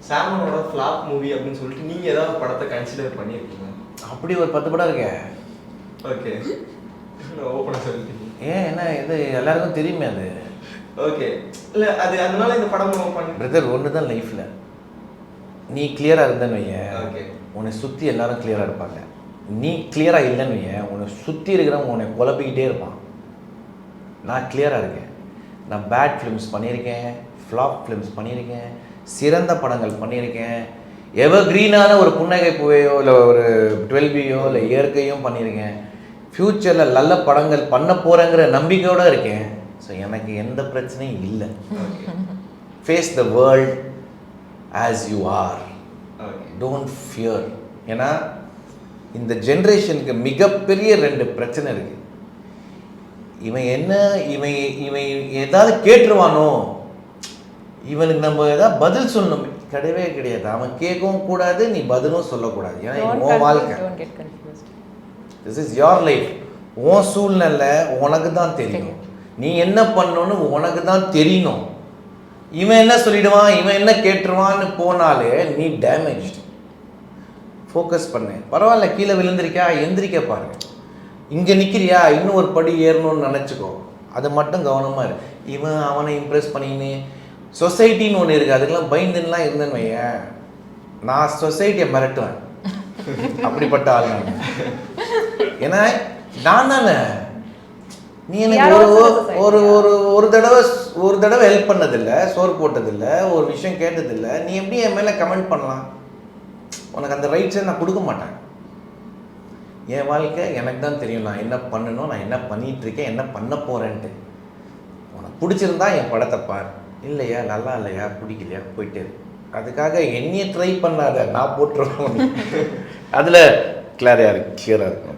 சாமனோட flop movie அப்படின்னு சொல்லிட்டு நீங்கள் ஏதாவது படத்தை கன்சிடர் பண்ணியிருக்கீங்க? அப்படி ஒரு 10 படம் இருக்கே. ஓகே, ஓப்பனாக சொல்லிட்டீங்க. ஏன் என்ன இது எல்லாருக்கும் தெரியுமே அது. ஓகே, இல்லை அது அதனால இந்த படம் பண்ணி பிரதர் ஒன்று தான் லைஃப்பில், நீ கிளியராக இருந்தேன்னு வைய ஓகே உன்னை சுற்றி எல்லாரும் கிளியராக இருப்பாங்க. நீ கிளியராக இல்லைன்னு வைய உன்னை சுற்றி இருக்கிறவங்க உன்னை குழப்பிக்கிட்டே இருப்பான். நான் கிளியராக இருக்கேன். நான் பேட் ஃபிலிம்ஸ் பண்ணியிருக்கேன், ஃப்ளாப் ஃபிலிம்ஸ் பண்ணியிருக்கேன், சிறந்த படங்கள் பண்ணியிருக்கேன், எவர்கிரீனான ஒரு புன்னகை பூவையோ இல்லை ஒரு 12Bயோ இல்லை இயற்கையும் பண்ணியிருக்கேன். ஃப்யூச்சரில் நல்ல படங்கள் பண்ண போகிறேங்கிற நம்பிக்கையோடு இருக்கேன். ஸோ எனக்கு எந்த பிரச்சனையும் இல்லை. Face the world as you are, don't fear. ஏன்னா இந்த ஜென்ரேஷனுக்கு மிகப்பெரிய 2 பிரச்சனை இருக்குது. இவன் என்ன இவன் இவன் ஏதாவது கேட்டுருவானோ, இவனுக்கு நம்ம ஏதாவது பதில் சொல்லணும். கிடையவே கிடையாது. அவன் கேட்கவும் கூடாது, நீ பதிலும் சொல்லக்கூடாது. ஏன்னா உன் வாழ்க்கை, திஸ் இஸ் யோர் லைஃப். உன் சூழ்நிலை உனக்கு தான் தெரியும். நீ என்ன பண்ணணும்னு உனக்கு தான் தெரியணும். இவன் என்ன சொல்லிடுவான், இவன் என்ன கேட்டுருவான்னு போனாலே நீ டேமேஜ். ஃபோக்கஸ் பண்ணு. பரவாயில்ல, கீழே விழுந்திருக்கா, எந்திரிக்க பாருங்க. இங்கே நிற்கிறியா, இன்னும் ஒரு படி ஏறணும்னு நினச்சிக்கோ. அது மட்டும் கவனமாக இரு. இவன் அவனை இம்ப்ரெஸ் பண்ணின்னு சொசைட்டின்னு ஒன்று இருக்குது, அதுக்கெல்லாம் பயந்துலாம் இருந்தேன்னு வையன், நான் சொசைட்டியை மிரட்டுவேன். அப்படிப்பட்ட ஆள் நான். ஏன்னா நான் தானே, நீ எனக்கு ஒரு ஒரு ஒரு தடவை ஹெல்ப் பண்ணதில்லை, சோறு போட்டதில்லை, ஒரு விஷயம் கேட்டதில்லை, நீ எப்படி என் மேலே கமெண்ட் பண்ணலாம்? உனக்கு அந்த ரைட்ஸை நான் கொடுக்க மாட்டேன். என் வாழ்க்கை எனக்கு தான் தெரியும். நான் என்ன பண்ணணும், நான் என்ன பண்ணிகிட்ருக்கேன், என்ன பண்ண போகிறேன்ட்டு. உனக்கு பிடிச்சிருந்தா என் படத்தை பார், இல்லையா நல்லா இல்லையா பிடிக்கலையா போயிட்டு. அதுக்காக என்னையே ட்ரை பண்ணாத, நான் போட்டுருவோம். அதில் கிளியராக இருக்கும்.